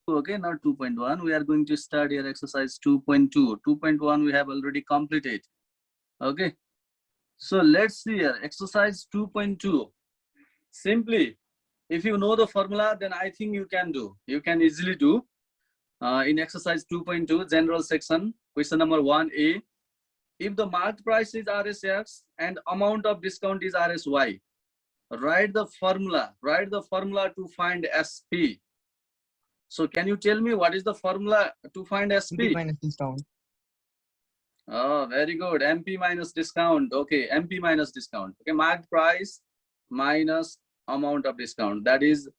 Okay, not 2.1. We are going to start here exercise 2.2. 2.1 we have already completed. Okay, so let's see here exercise 2.2. Simply, if you know the formula, then I think you can do. You can easily do. In exercise 2.2, general section, question number 1A. If the marked price is RSX and amount of discount is RSY, write the formula. Write the formula to find SP. So can you tell me what is the formula to find SP? MP minus discount. Oh, very good. MP minus discount. Okay, MP minus discount. Okay, marked price minus amount of discount. That is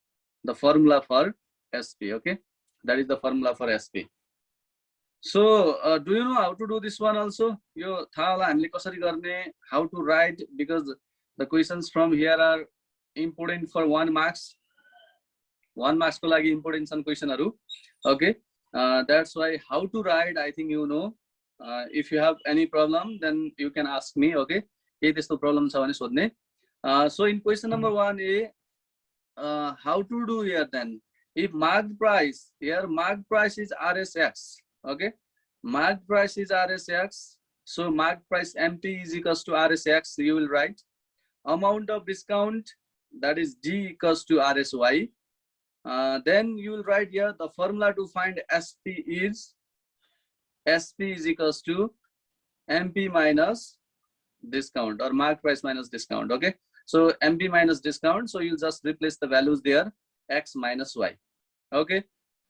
the formula for SP. Okay, that is the formula for SP. So, do you know how to do this one also? Yo, how to write, because the questions from here are important for 1 marks. 1 marks ko lagi important san question haru. Okay, that's why how to write, I think you know. If you have any problem, then you can ask me. Okay, this the problem cha bhane sodhne. So in question number 1A, how to do here then? If marked price, here marked price is RSX. Okay, marked price is RSX. So marked price MP is equals to RSX. You will write amount of discount, that is D equals to RSY. Then you will write here the formula to find SP is equals to MP minus discount, or marked price minus discount. Okay, so MP minus discount, so you'll just replace the values there, X minus Y. Okay,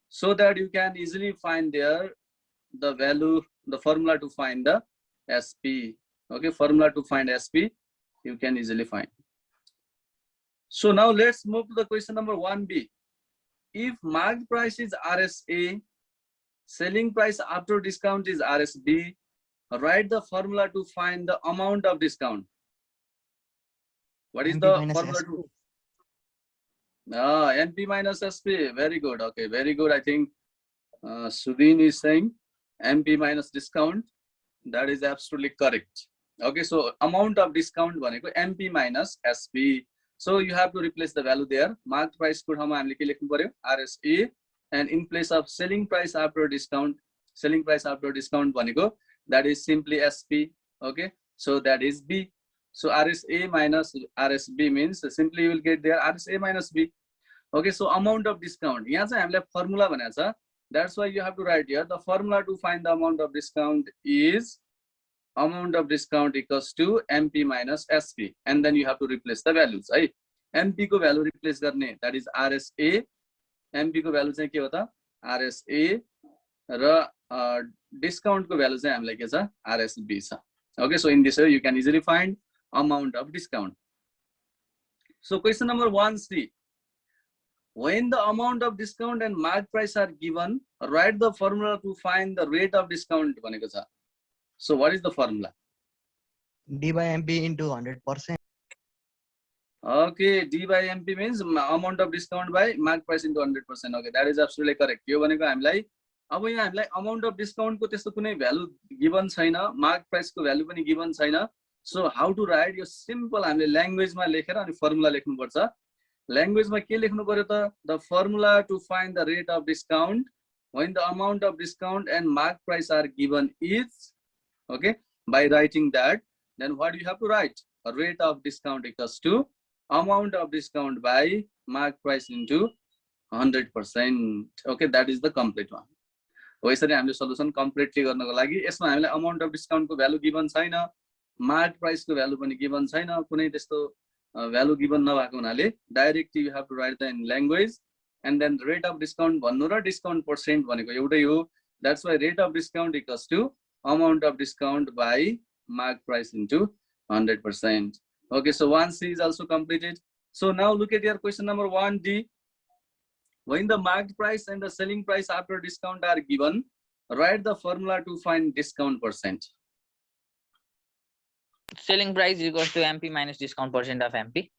so that you can easily find there the value, the formula to find the SP. Okay, formula to find SP you can easily find. So now let's move to the question number 1B. If marked price is RSA, selling price after discount is RSB, write the formula to find the amount of discount. What is MP the minus formula SP. to? MP minus SP. Very good. Okay, very good. I think Sudhin is saying MP minus discount. That is absolutely correct. Okay, so amount of discount भनेको MP minus SP. So you have to replace the value there. Marked price को ठाउँमा हामीले के लेख्नु पर्यो? RSA, and in place of selling price after discount भनेको that is simply SP. Okay, so that is B. So RSA minus RSB means simply you will get there RSA minus B. Okay, so amount of discount. यहाँ चाहिँ हामीले formula भनेको छ. That's why you have to write here the formula to find the amount of discount is amount of discount equals to MP minus SP, and then you have to replace the values. Right? MP को value replace गर्ने, that is RSA. MP को value चाहिँ के हो त? RSA, र discount को value चाहिँ हामीलाई के छ? RSB छ. Okay, so in this way you can easily find amount of discount. So question number 1C. When the amount of discount and marked price are given, write the formula to find the rate of discount भनेको छ. So what is the formula? D by MP into 100%. Okay, D by MP means amount of discount by marked price into 100%. Okay, that is absolutely correct. यो भनेको हामीलाई अब यहाँ हामीलाई amount of discount को त्यस्तो कुनै value given छैन, marked price को value पनि given छैन. So how to write? Yo simple हामीले language मा लेखेर अनि formula लेख्नु पर्छ. Language मा के लेख्नु पर्यो त? The formula to find the rate of discount when the amount of discount and marked price are given is, okay, by writing that, then what do you have to write? A rate of discount equals to amount of discount by marked price into 100%. Okay, that is the complete one. यसरी हामीले solution completely गर्नको लागि यसमा हामीले amount of discount को value given छैन, marked price को value पनि गिभन छैन, कुनै त्यस्तो भ्यालु गिभन नभएको हुनाले directly you have to write the in language, and then rate of discount भन्नु र discount percent भनेको एउटै हो. That's why rate of discount equals to amount of discount by marked price into 100%. Okay, so 1C is also completed. So now look at your question number 1D. When the marked price and the selling price after discount are given, write the formula to find discount percent. Selling price equals to MP minus discount percent of MP.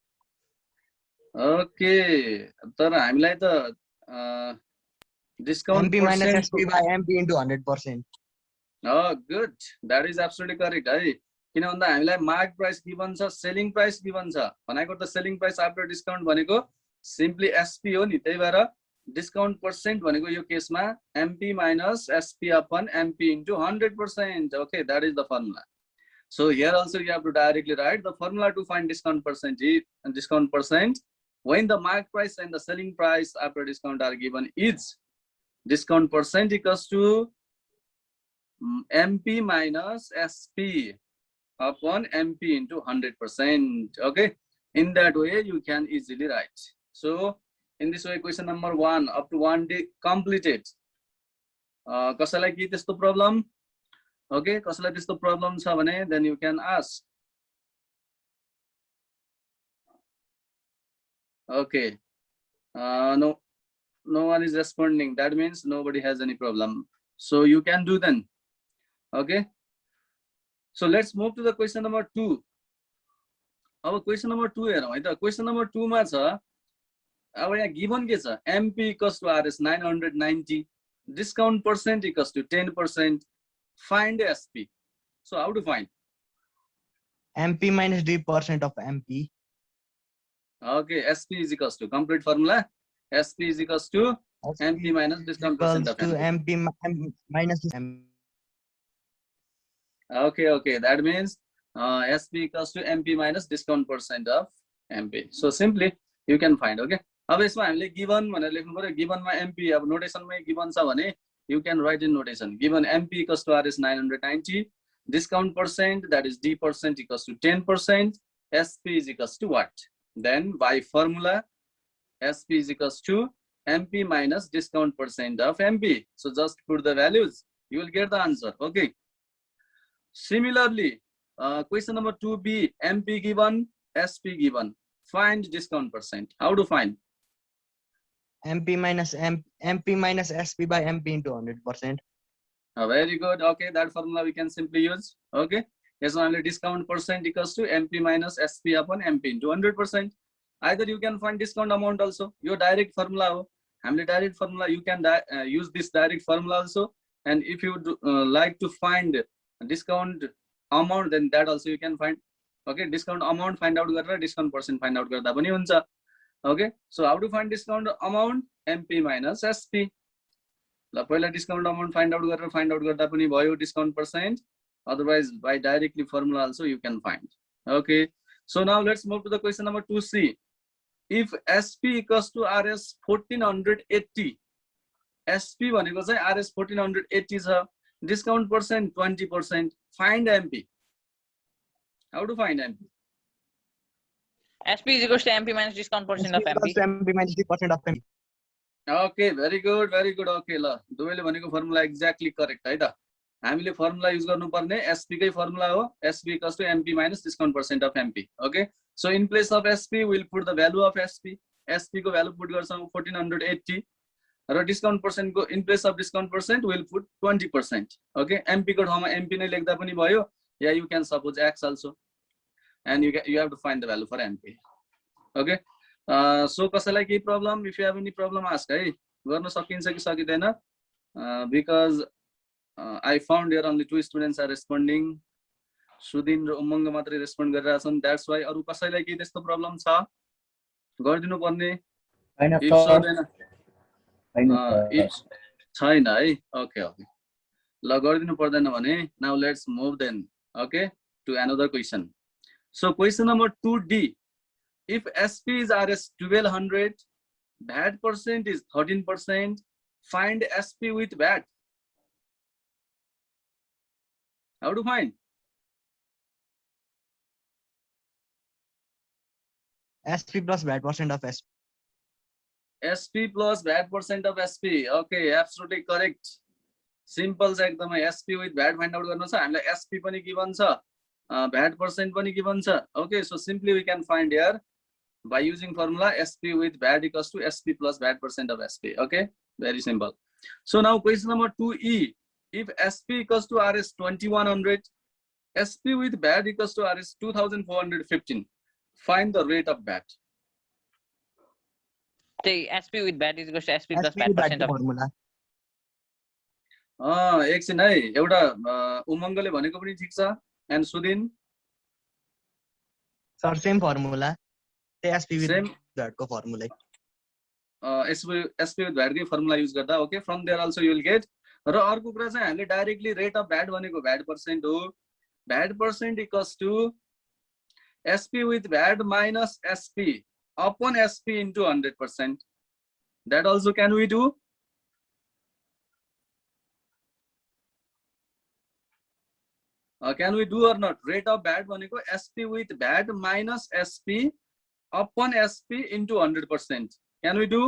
Okay, तर हामीलाई त discount MP minus percent SP by MP into 100%. Oh, good. That is absolutely correct. है किन भन्दा हामीलाई marked price given छ, selling price given छ. भनेको त selling price after discount भनेको simply SP हो नि, त्यही भएर डिस्काउन्ट पर्सेन्ट भनेको यो केसमा MP minus SP upon MP into 100%. Okay, that is the formula. So here also you have to directly write the formula to find discount percent when the market price and the selling price after discount are given is discount percent equals to MP minus SP upon MP into 100%. Okay, in that way you can easily write. So in this way question number 1 up to 1D completed. कसैलाई के त्यस्तो problem? Okay, कसैलाई त्यस्तो problem छ भने then you can ask. Okay, no one is responding. That means nobody has any problem. So you can do then. Okay, so let's move to the question number 2. अब question number 2 हेरौँ है त. Question number 2 मा छ अब यहाँ given के छ MP equals to RS 990, discount percent equals to 10%. Find SP. So how to find? MP minus D% of MP. Okay, SP is equals to complete formula. SP is equals to MP minus discount percent equals of to MP. MP minus MP. Okay, that means SP equals to MP minus discount percent of MP. So simply you can find. Okay, अब यसमा हामीले given भनेर लेख्नु पर्यो. given मा MP अब notation मै given छ भने you can write in notation. Given MP equals to RS 990, discount percent, that is D percent equals to 10%. SP is equals to what? Then by formula, SP is equals to MP minus discount percent of MP. So just put the values, you will get the answer. Okay. Similarly, question number 2B, MP given, SP given. Find discount percent. How to find? MP minus SP by MP into 100%. Very good. Okay, that formula we can simply use. Okay, yes, only discount percent equals to MP minus SP upon MP into 100%. Either you can find discount amount also. Your direct formula. Direct formula. You can use this direct formula also. And if you like to find discount amount, then that also you can find. Okay, discount amount find out garda, discount percent find out garda pani huncha. Okay, so how to find discount amount? MP minus SP. ल पहिला discount amount find out गर्दा पनि भयो discount percent. Otherwise by directly formula also you can find. Okay, so now let's move to the question number 2C. If SP equals to RS 1480, SP भनेको चाहिँ RS 1480 छ, discount percent 20%. Find MP. How to find MP? SP is equals to MP minus discount percent of MP. MP minus D% of MP. Okay, very good. Okay, ल दुवैले भनेको formula exactly correct है त. हामीले formula use गर्नु पर्ने SP कै formula हो. SP equals to MP minus discount percent of MP. Okay, so in place of SP we'll put the value of SP. SP को value put गर्छौं 1480 र discount percent को in place of discount percent we'll put 20%. Okay, MP को ठाउँमा MP नै लेख्दा पनि भयो. Yeah, you can suppose X also, and you have to find the value for MP. Okay, so कसैलाई केही problem? If you have any problem, ask है. गर्न सकिन्छ कि सकिदैन? Because I found here only 2 students are responding. सुदिन र उमङ्ग मात्रै respond गरिरहेका छन्. That's why अरु कसैलाई केही त्यस्तो problem छ? गरिदिनु पर्ने? If छैन है. Okay. ल गरिदिनु पर्दैन भने now let's move then. Okay, to another question. So question number 2D. If SP is RS 1200, VAT percent is 13%. Find SP with VAT. How to find? SP plus VAT percent of SP. SP plus VAT percent of SP. Okay, absolutely correct. Simple छ एकदमै. SP with VAT find out गर्नु छ. हामीलाई SP पनि given छ, VAT percent पनि given छ. Okay, so simply we can find here by using formula SP with VAT equals to SP plus VAT percent of SP. Okay, very simple. So now question number 2E. If SP equals to RS 2100, SP with VAT equals to RS 2415. Find the rate of VAT. The SP with VAT is equals to SP plus SP VAT with percent of formula. एकछिन है, एउटा उमङ्गले भनेको पनि ठीक छ. And Sudin? Sir, same formula. SP with Same. VAT को formula. SP with VAT कै formula use गर्दा okay from there also you will get र अर्को कुरा चाहिँ हामीले डाइरेक्टली रेट अफ भ्याट भनेको भ्याट पर्सेन्ट हो VAT percent equals to SP with VAT minus SP upon SP into 100%. That also can we do? Can we do or not? Rate of VAT भनेको SP with VAT minus SP upon SP into 100%. Can we do?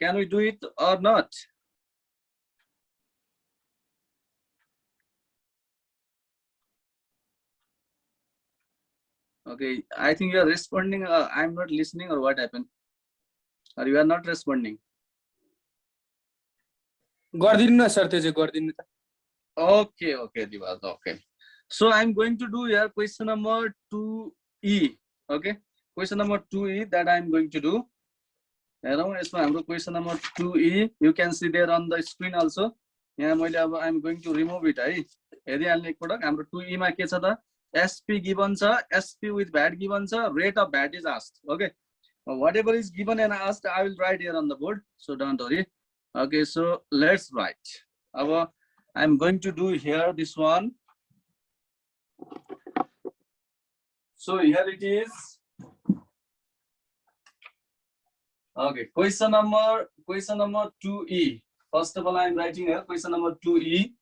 Can we do it or not? Okay, I think you are responding. I'm not listening, or what happened? Or you are not responding? गर्दिनु न sir त्यो चाहिँ गर्दिनु त Okay, okay, Divas. Okay. So I'm going to do here question number 2E. Okay, question number 2E that I'm going to do. Question number 2E. You can see there on the screen also. Yeah, I'm going to remove it. Product. I'm 2E ma ke cha ta SP given cha, SP with VAT given cha, rate of VAT is asked. Okay, whatever is given and asked, I will write here on the board. So don't worry. Okay, so let's write. I'm going to do here this one. So here it is. Okay, question number 2E. First of all, I'm writing here question number 2E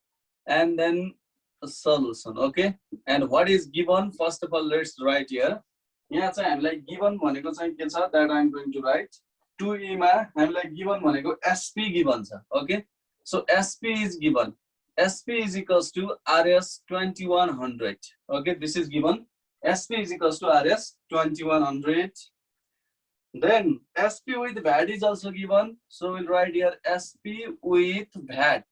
and then a solution. Okay, and what is given? First of all, let's write here. Yeah, I'm like given that I'm going to write. 2E ma I'm like given SP given. Okay, so SP is given. SP is equals to RS 2100. Okay, this is given. SP is equals to RS 2100. Then SP with VAT is also given. So we'll write here SP with VAT.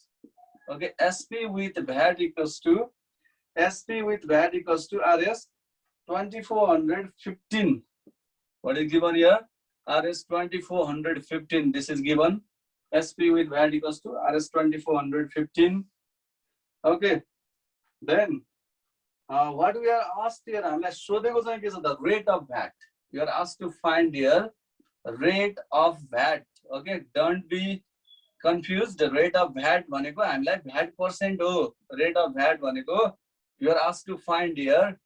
Okay, SP with VAT equals to RS 2415. What is given here? RS 2415. This is given. SP with VAT equals to RS 2415. Okay, then what we are asked here, the rate of VAT. You are asked to find here rate of VAT. Okay, don't be confused. The rate of VAT I'm like VAT percent. Oh, rate of VAT you are asked to find here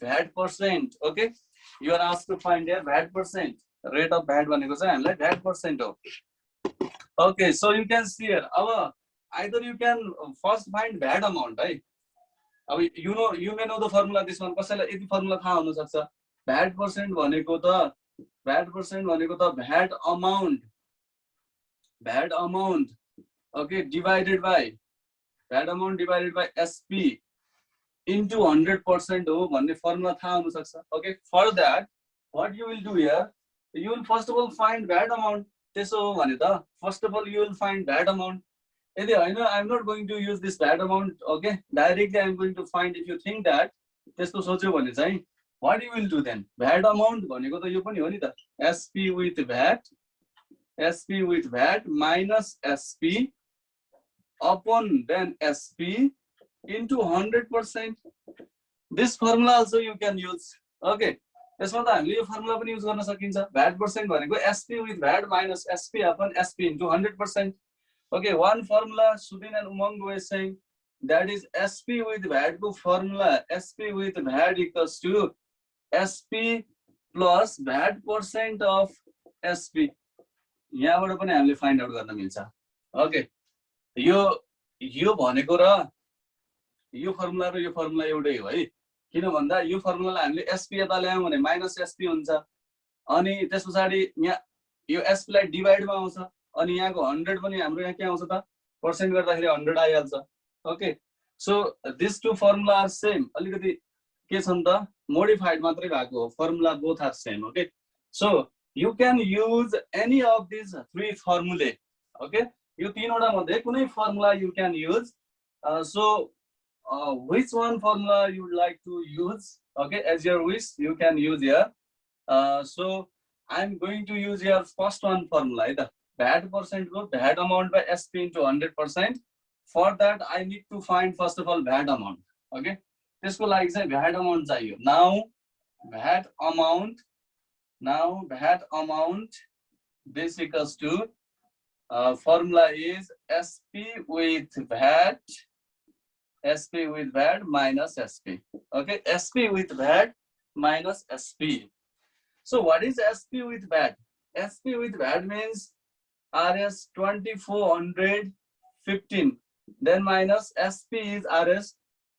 VAT percent. Okay, you are asked to find here VAT percent. Rate of VAT I'm like VAT percent. Oh. Okay, so you can see here either you can first find VAT amount, right? You may know the formula. This one, कसैलाई formula थाहा हुन सक्छ. VAT percent भनेको त VAT amount. Okay, divided by VAT amount divided by SP into 100% हो भन्ने formula थाहा हुन सक्छ. Okay, for that, what you will do here? You will first of all find VAT amount. त्यसो हो भने त first of all you will find VAT amount. I know I'm not going to use this VAT amount. Okay, directly I'm going to find. If you think that what you will do then? VAT amount SP with VAT minus SP upon then SP into 100%. This formula also you can use. Okay, this one time formula use VAT percent SP with VAT minus SP upon SP into 100%. Okay, one formula Sudhin and Umang were saying, that is SP with VAT formula. SP with VAT equals to SP plus VAT percent of SP. यहाँबाट पनि हामीले find out गर्न मिल्छ. Okay, यो भनेको र यो formula र यो formula एउटै हो है. किन भन्दा यो फर्मुलालाई हामीले SP यता ल्यायौं भने माइनस SP हुन्छ. अनि त्यसपछि यहाँ यो SP लाई डिभाइडमा आउँछ. अनि यहाँको 100 पनि हाम्रो यहाँ के आउँछ त पर्सेन्ट गर्दाखेरि 100 आइहाल्छ. Okay, so this two formula are same. अलिकति के छन् त मोडिफाइड मात्रै भएको हो. Formula both are same. Okay, so you can use any of these three formulae. Okay, यो तीनवटा मध्ये कुनै formula you can use. So which one formula you would like to use? Okay, as your wish you can use here. So I'm going to use your first one formula, the VAT percent go VAT amount by SP into 100%. For that I need to find first of all VAT amount. Okay, त्यसको लागि चाहिँ VAT amount चाहियो. Now VAT amount this equals to formula is SP with VAT minus SP. Okay, SP with VAT minus SP. So what is SP with VAT? SP with VAT means RS 2415, then minus SP is RS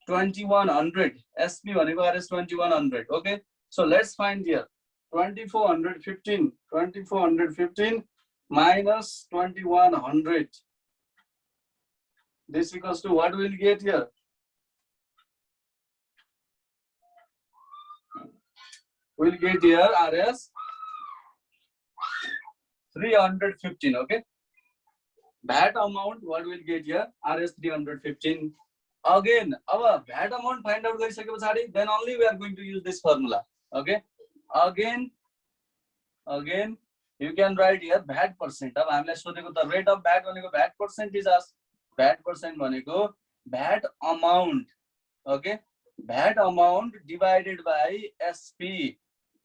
2100. SP भनेको RS 2100. Okay, so let's find here 2415 minus 2100. This equals to what we'll get here? We'll get here RS 315. Okay, VAT amount what we'll get here RS 315. Again our VAT amount find out then only we are going to use this formula. Okay, again you can write here VAT percent. अब हामीलाई सोधेको त rate of VAT भनेको VAT percent is as VAT percent भनेको VAT amount. Okay, VAT amount divided by SP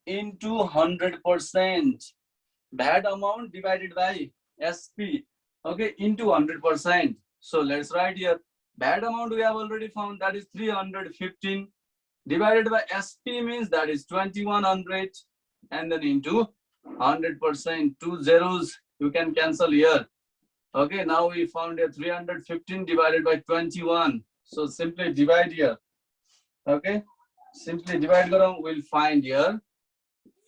into 100%. VAT amount divided by SP, okay, into 100%. So let's write here VAT amount we have already found, that is 315 divided by SP means that is 2100, and then into 100%. 2 zeros you can cancel here. Okay, now we found a 315 divided by 21. So simply divide here. Okay, simply divide around, we'll find here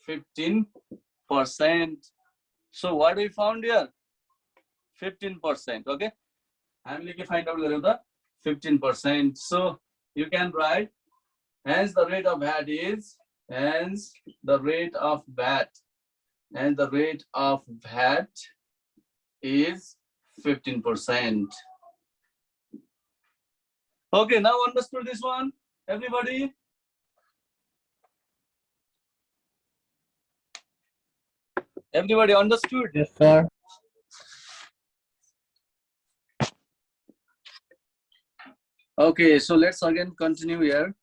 15%. So what we found here 15%. Okay, I'm going to find out the 15%. So you can write hence the rate of VAT is is 15%. Okay, now understood this one, everybody? Everybody understood? Yes, sir. Okay, so let's again continue here.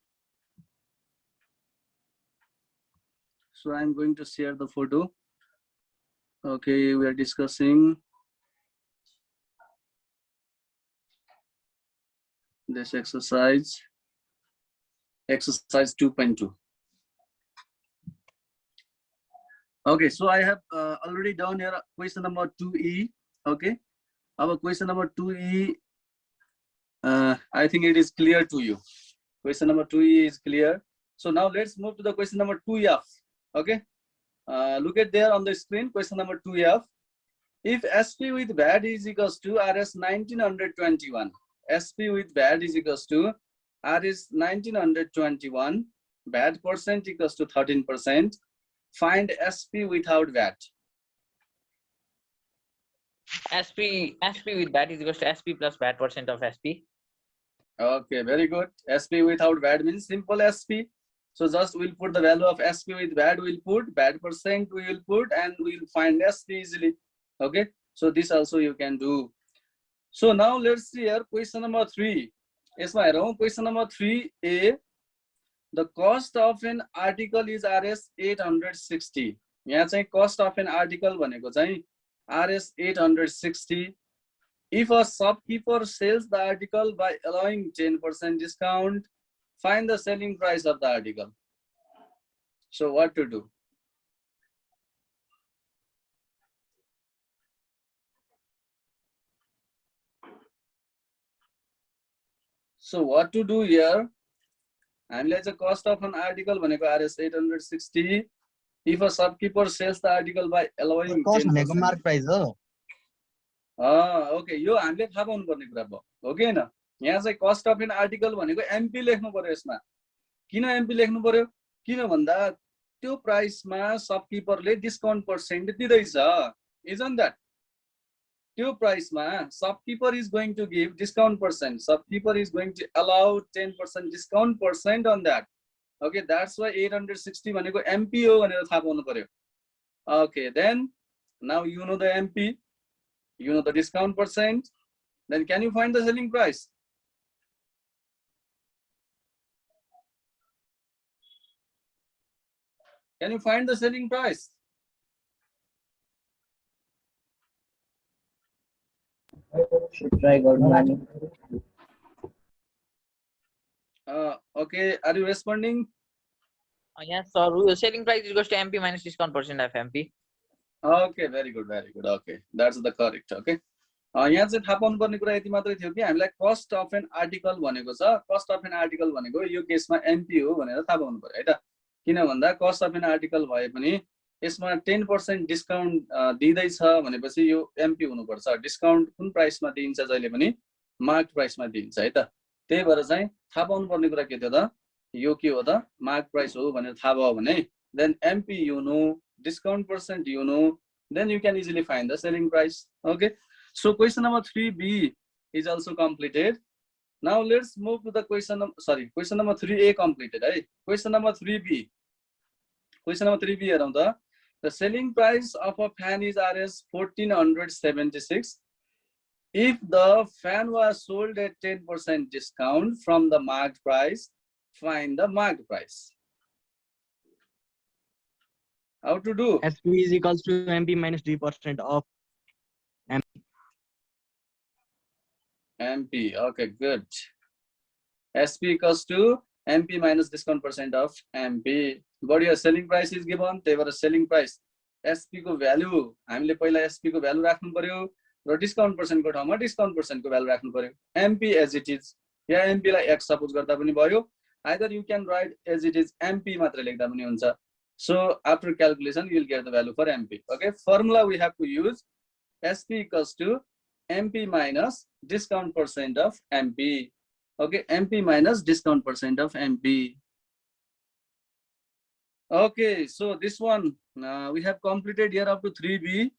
So I'm going to share the photo. Okay, we are discussing this exercise 2.2. Okay, so I have already done here question number 2E. Okay, our question number 2E, I think it is clear to you. Question number 2E is clear. So now let's move to the question number 2F. Okay, look at there on the screen, question number 2F. If SP with VAT is equals to RS 1921, SP with VAT is equals to RS 1921, VAT percent equals to 13%. Find SP without VAT. SP with VAT is equals to SP plus VAT percent of SP. Okay, very good. SP without VAT means simple SP. So just we'll put the value of SP with VAT, we'll put VAT percent, we will put, and we'll find SP easily. Okay, so this also you can do. So now let's see here question number 3. Yes, my wrong. Question number 3A. The cost of an article is RS 860. यहाँ चाहिँ cost of an article भनेको चाहिँ RS 860. If a shopkeeper sells the article by allowing 10% discount, find the selling price of the article. So what to do? So what to do here? And let's the cost of an article भनेको RS 860. If a shopkeeper sells the article by allowing 10%. Mark price हो. Okay, यो हामीले थाहा पाउनु पर्ने कुरा भयो. हो कि हैन? यहाँ चाहिँ cost of an article भनेको MP लेख्नु पर्यो यसमा. किन MP लेख्नु पर्यो? किन भन्दा त्यो प्राइसमा शपकीपरले डिस्काउन्ट पर्सेन्ट दिदैछ. Isn't that? त्यो प्राइसमा shopkeeper is going to give discount percent. Shopkeeper is going to allow 10% discount percent on that. Okay, that's why 860 भनेको MP हो भनेर थाहा पाउनु पर्यो. Okay, then now you know the MP, you know the discount percent. Then can you find the selling price? Can you find the selling price? Should try good money. Okay, are you responding? Yes, sir. Selling price is equals to MP minus discount percent of MP. Okay, very good, very good. Okay, that's the correct. Okay. यहाँ चाहिँ थाहा पाउनुपर्ने कुरा यति मात्रै थियो कि हामीलाई cost of an article भनेको छ कस्ट अफ एन आर्टिकल भनेको यो केसमा एमपी हो भनेर थाहा पाउनु पर्यो है त किन भन्दा कस्ट अफ एन आर्टिकल भए पनि यसमा 10% डिस्काउन्ट दिँदैछ भनेपछि यो एमपी हुनुपर्छ डिस्काउन्ट कुन प्राइसमा दिइन्छ जहिले पनि मार्क प्राइसमा दिइन्छ है त त्यही भएर चाहिँ थाहा पाउनुपर्ने कुरा के थियो त यो के हो त मार्क प्राइस हो भनेर थाहा भयो भने then MP you know discount percent you know then you can easily find the selling price. Okay, so question number 3b is also completed. Now let's move to the question number 3a completed. Right? Question number 3b around the selling price of a fan is Rs 1476. If the fan was sold at 10% discount from the marked price, find the marked price. How to do? SP is equals to MP minus D% of MP. Okay, good. SP equals to MP minus discount percent of MP. But your selling price is given. They were a selling price. SP को value. हामीले पहिला SP को value राख्नु पर्यो र discount percent को ठाउँमा discount percent को value राख्नु पर्यो. MP as it is. या MP लाई X suppose गर्दा पनि भयो. Either you can write as it is MP मात्र लेख्दा पनि हुन्छ. So after calculation, you will get the value for MP. Okay, formula we have to use SP equals to MP minus discount percent of MP. Okay, MP minus discount percent of MP. Okay, so this one we have completed here up to 3B.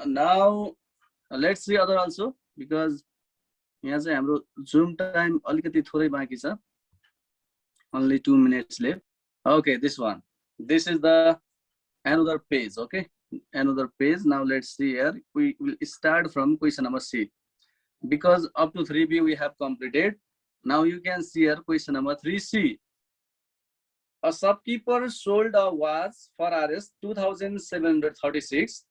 Now let's see other also because यहाँ चाहिँ हाम्रो Zoom time अलिकति थोरै बाँकी छ. Only 2 minutes left. Okay, this one. This is the another page. Okay, another page. Now let's see here. We will start from question number C. Because up to 3B we have completed. Now you can see here question number 3C. A shopkeeper sold a watch for Rs 2,736,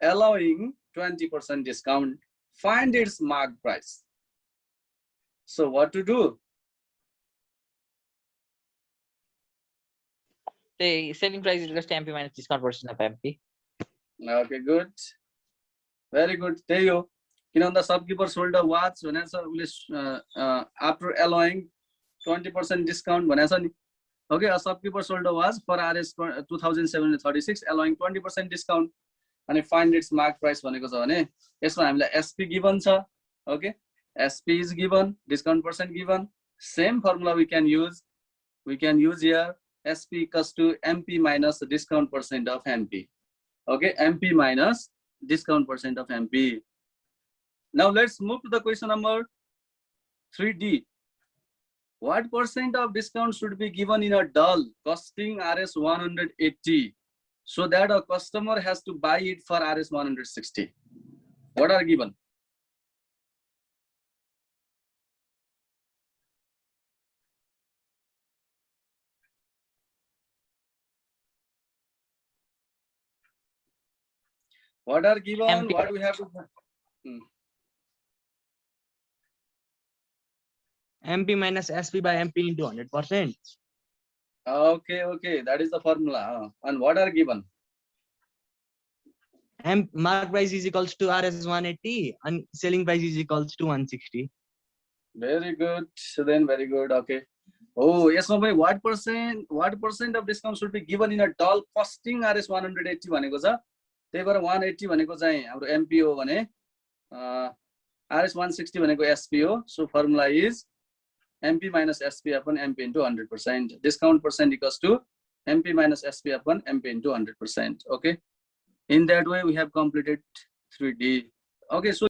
allowing 20% discount. Find its marked price. So what to do? The selling price is equals to MP minus discount percent of MP. Okay, good. Very good. There you go. You know, the shopkeeper sold a watch when after allowing 20% discount. Okay, a shopkeeper sold a watch for Rs 2,736, allowing 20% discount. And find its mark price. SP given. Okay, SP is given, discount percent given. Same formula we can use. We can use here. SP equals to MP minus the discount percent of MP. Okay, MP minus discount percent of MP. Now let's move to the question number 3D. What percent of discount should be given in a doll costing Rs 180 so that a customer has to buy it for Rs 160? What are given? What are given? MP. What we have to MP minus SP by MP into 100%. Okay, that is the formula. And what are given? Mark price is equals to Rs 180 and selling price is equals to 160. Very good. So then very good. Okay. Oh yes, no, what percent of discount should be given in a doll costing Rs 180 भनेको छ. त्यही भएर 180 भनेको चाहिँ हाम्रो MP हो भने Rs 160 भनेको SP हो. So formula is MP minus SP upon MP into 100%. Discount percent equals to MP minus SP upon MP into 100%. Okay. In that way, we have completed 3D. Okay, so